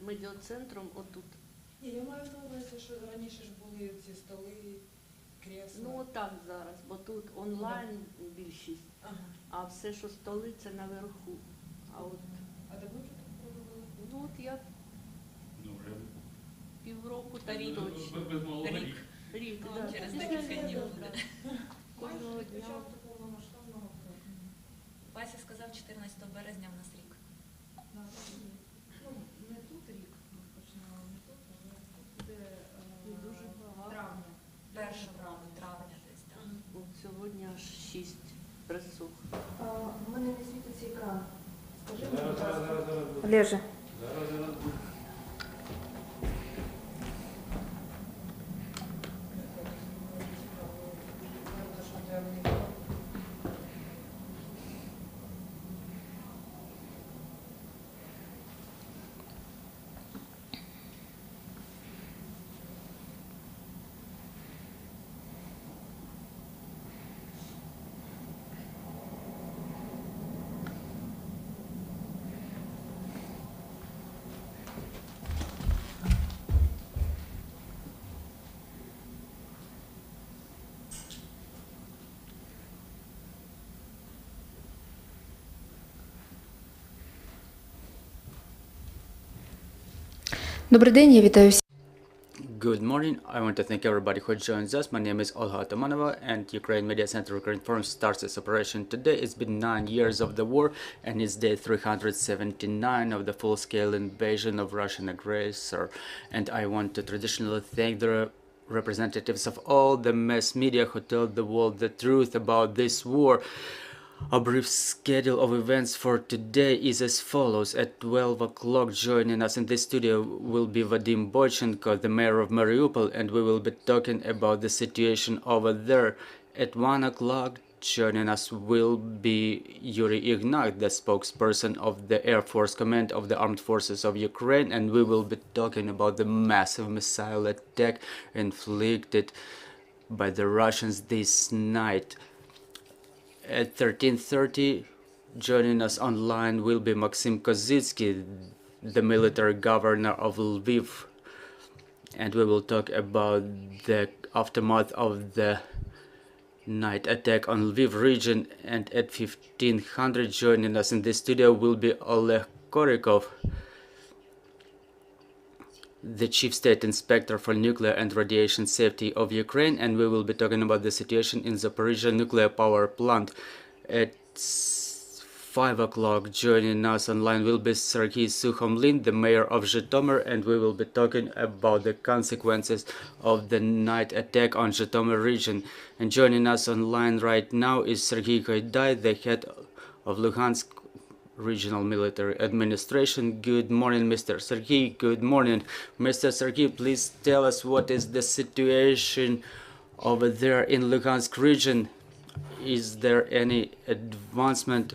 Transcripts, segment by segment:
медіацентром отут. Ні, я маю на увазі, що раніше ж були ці столи, крісла. Ну так зараз, бо тут онлайн більшість, а все, що столи, це наверху. А давно вже так пробували? Ну от я півроку так точно. Рік, так. Через декілька днів буде. Кожного дня. Вася сказав, 14 березня в нас рік. Не тут рік, починали не тут, але буде Дуже багато. 1 травня десь, так. От сьогодні аж 6 присух. У мене не світиться екран. Скажи мені, будь Зараз. ласка. Олеже. Зараз. Добрий день, я вітаю всіх. Good morning. I want to thank everybody who joins us. My name is Olga Atamanova and Ukraine Media Center Ukrinform starts its operation today. It's been 9 years of the war and it's day 379 of the full-scale invasion of Russian aggressor. And I want to traditionally thank the representatives of all the mass media who told the world the truth about this war. A brief schedule of events for today is as follows. At 12 o'clock, joining us in this studio will be Vadim Boychenko, the mayor of Mariupol, and we will be talking about the situation over there. At 1 o'clock, joining us will be Yuri Ignat, the spokesperson of the Air Force Command of the Armed Forces of Ukraine, and we will be talking about the massive missile attack inflicted by the Russians this night. At 13:30, joining us online will be Maxim Kozitsky, the military governor of Lviv, and we will talk about the aftermath of the night attack on Lviv region. And at 1500, joining us in this studio will be Oleg Korykov, the Chief State Inspector for Nuclear and Radiation Safety of Ukraine, and we will be talking about the situation in Zaporizhzhia nuclear power plant. At 5 o'clock, joining us online will be Serhii Gaidai, the mayor of Zhytomyr, and we will be talking about the consequences of the night attack on Zhytomyr region. And joining us online right now is Serhii Gaidai, the head of Luhansk Regional Military Administration. Good morning, Mr. Serhii. Good morning. Mr. Serhii, please tell us what is the situation over there in Luhansk region. Is there any advancement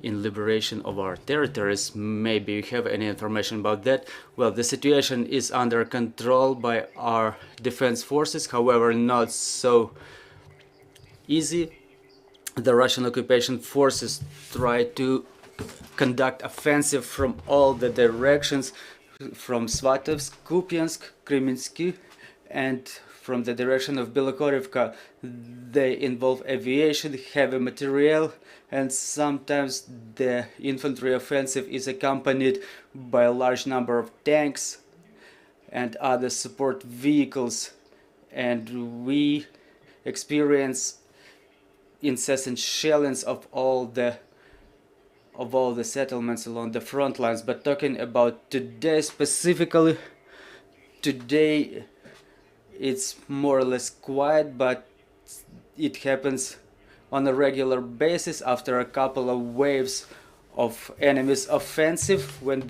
in liberation of our territories? Maybe you have any information about that. Well, the situation is under control by our defense forces, however, not so easy. The Russian occupation forces try to conduct offensive from all the directions, from Svatovsk, Kupiansk, Kremensky, and from the direction of Bilokorivka. They involve aviation, heavy material, and sometimes the infantry offensive is accompanied by a large number of tanks and other support vehicles. And we experience incessant shellings of all the settlements along the front lines. But talking about today specifically, today it's more or less quiet, but it happens on a regular basis after a couple of waves of enemies' offensive when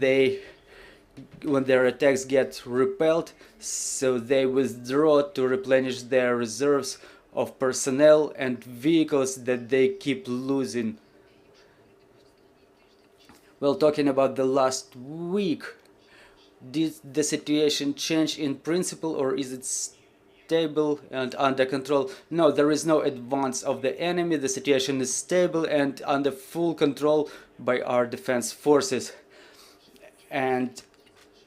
their attacks get repelled, so they withdraw to replenish their reserves of personnel and vehicles that they keep losing. Well, talking about the last week, did the situation change in principle, or is it stable and under control? No, there is no advance of the enemy. The situation is stable and under full control by our defense forces. And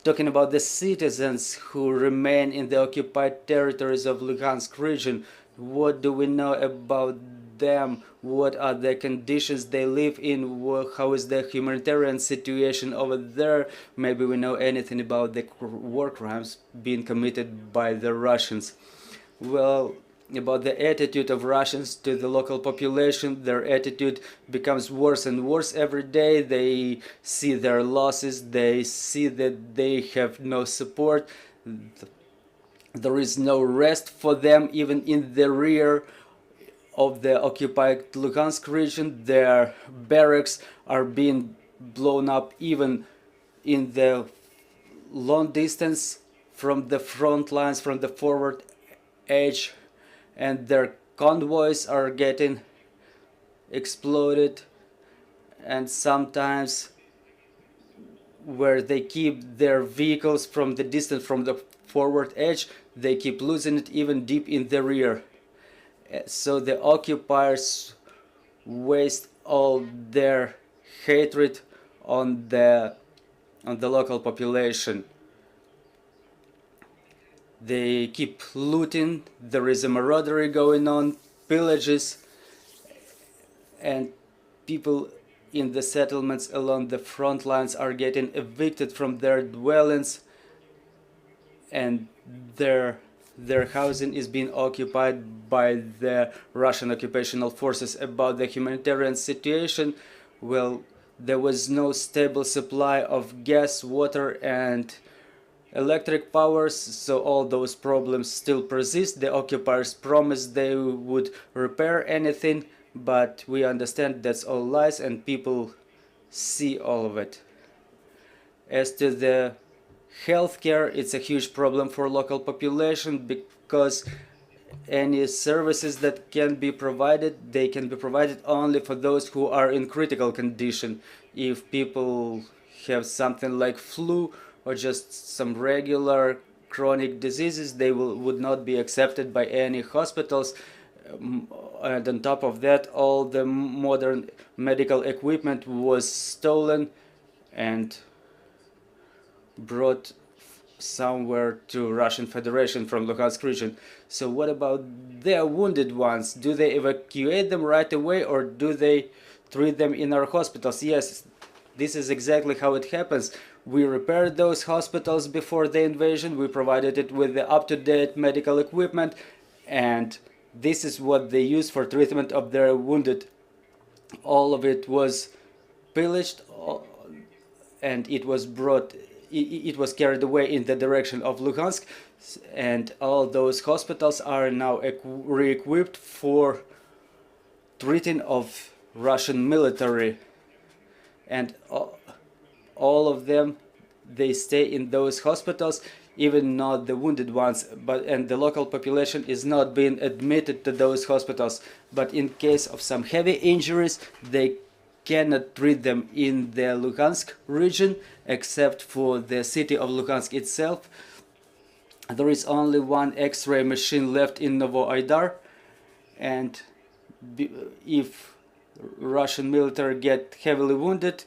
talking about the citizens who remain in the occupied territories of Luhansk region. What do we know about them? What are the conditions they live in? How is the humanitarian situation over there? Maybe we know anything about the war crimes being committed by the Russians. Well, about the attitude of Russians to the local population, their attitude becomes worse and worse every day. They see their losses, they see that they have no support. There is no rest for them, even in the rear of the occupied Luhansk region. Their barracks are being blown up even in the long distance from the front lines, from the forward edge, and their convoys are getting exploded, and sometimes where they keep their vehicles from the distance from the forward edge, they keep losing it even deep in the rear. So the occupiers waste all their hatred on the local population. They keep looting, there is a maraudery going on, pillages, and people in the settlements along the front lines are getting evicted from their dwellings, and their housing is being occupied by the Russian occupational forces. About the humanitarian situation, well, there was no stable supply of gas, water, and electric powers, so all those problems still persist. The occupiers promised they would repair anything, but we understand that's all lies, and people see all of it. As to the healthcare, it's a huge problem for local population, because any services that can be provided, they can be provided only for those who are in critical condition. If people have something like flu or just some regular chronic diseases, they would not be accepted by any hospitals. And on top of that, all the modern medical equipment was stolen and brought somewhere to Russian Federation from Luhansk region. So what about their wounded ones? Do they evacuate them right away, or do they treat them in our hospitals? Yes, this is exactly how it happens. We repaired those hospitals before the invasion, we provided it with the up-to-date medical equipment, and this is what they use for treatment of their wounded. All of it was pillaged, and it was carried away in the direction of Luhansk, and all those hospitals are now re-equipped for treating of Russian military, and all of them, they stay in those hospitals, even not the wounded ones, and the local population is not being admitted to those hospitals. But in case of some heavy injuries, they cannot treat them in the Luhansk region, except for the city of Luhansk itself. There is only one X-ray machine left in Novoaidar, and if Russian military get heavily wounded,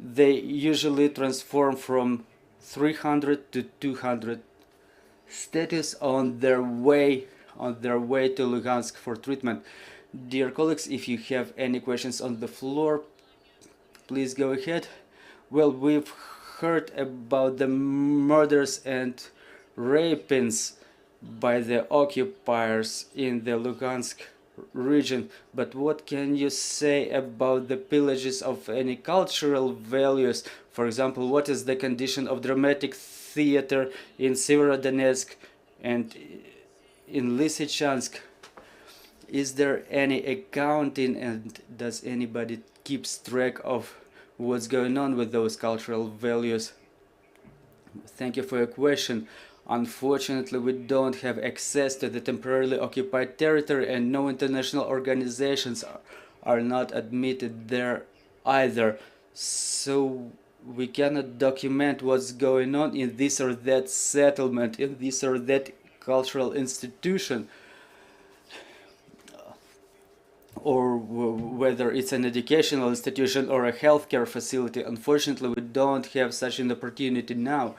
they usually transform from 300 to 200 status on their way to Luhansk for treatment. Dear colleagues, if you have any questions on the floor, please go ahead. Well, we've heard about the murders and rapings by the occupiers in the Luhansk region, but what can you say about the pillages of any cultural values? For example, what is the condition of dramatic theater in Severodonetsk and in Lysychansk? Is there any accounting, and does anybody keeps track of what's going on with those cultural values? Thank you for your question. Unfortunately, we don't have access to the temporarily occupied territory, and no international organizations are not admitted there either. So we cannot document what's going on in this or that settlement, in this or that cultural institution. or whether it's an educational institution or a healthcare facility. Unfortunately, we don't have such an opportunity now.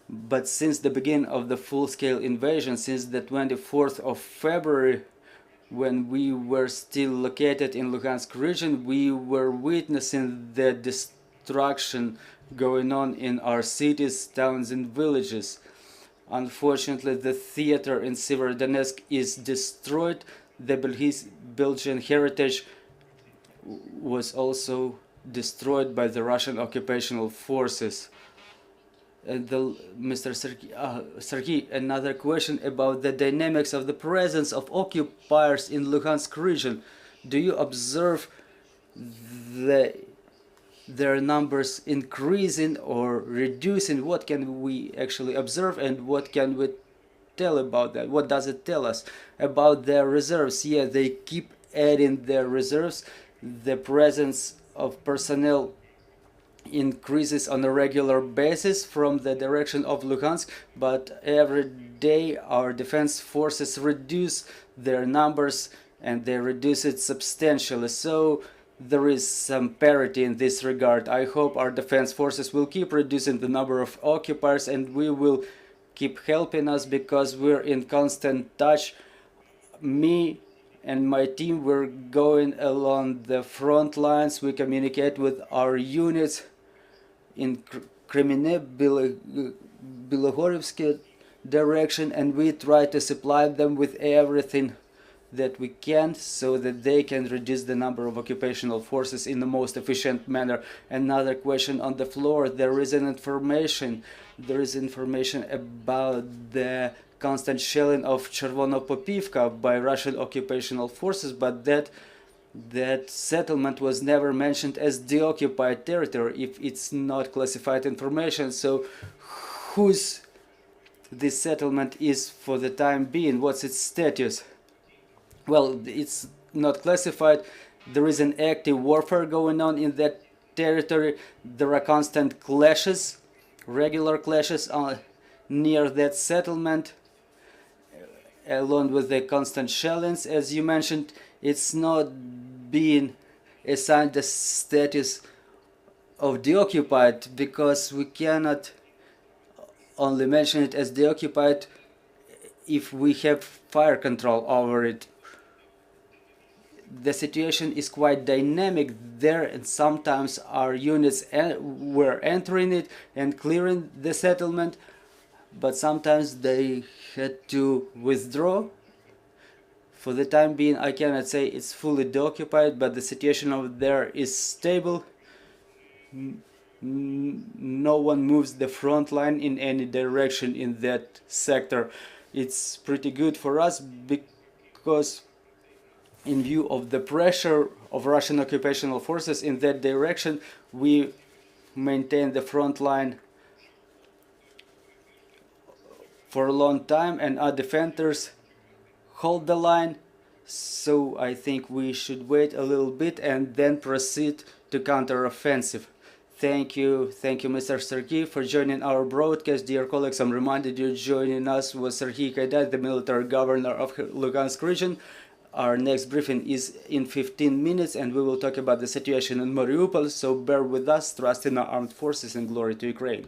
But since the beginning of the full-scale invasion, since the 24th of February, when we were still located in Luhansk region, we were witnessing the destruction going on in our cities, towns and villages. Unfortunately, the theater in Severodonetsk is destroyed. The Belgian heritage was also destroyed by the Russian occupational forces. And Mr. Serhii, another question about the dynamics of the presence of occupiers in Luhansk region. Do you observe their numbers increasing or reducing? What can we actually observe, and what can we tell about that? What does it tell us about their reserves? Yeah, they keep adding their reserves. The presence of personnel increases on a regular basis from the direction of Luhansk, but every day our defense forces reduce their numbers, and they reduce it substantially. So there is some parity in this regard. I hope our defense forces will keep reducing the number of occupiers, and we will keep helping us, because we're in constant touch. Me and my team, we're going along the front lines. We communicate with our units in Kremene, Bilogorivsky direction, and we try to supply them with everything that we can, so that they can reduce the number of occupational forces in the most efficient manner. Another question on the floor: there is information about the constant shelling of Chervonopopivka by Russian occupational forces, but that settlement was never mentioned as the occupied territory, if it's not classified information. So whose this settlement is for the time being? What's its status? Well, it's not classified. There is an active warfare going on in that territory. There are constant clashes, regular clashes near that settlement, along with the constant shellings. As you mentioned, it's not being assigned the status of the occupied, because we cannot only mention it as the occupied if we have fire control over it. The situation is quite dynamic there, and sometimes our units were entering it and clearing the settlement, but sometimes they had to withdraw. For the time being, I cannot say it's fully deoccupied, but the situation over there is stable. No one moves the front line in any direction in that sector. It's pretty good for us, because in view of the pressure of Russian occupational forces in that direction, we maintain the front line for a long time, and our defenders hold the line. So I think we should wait a little bit and then proceed to counter-offensive. Thank you, Mr. Serhii, for joining our broadcast. Dear colleagues, I'm reminded you joining us was Serhii Gaidai, the military governor of Luhansk region. Our next briefing is in 15 minutes, and we will talk about the situation in Mariupol, so bear with us. Trust in our armed forces, and glory to Ukraine.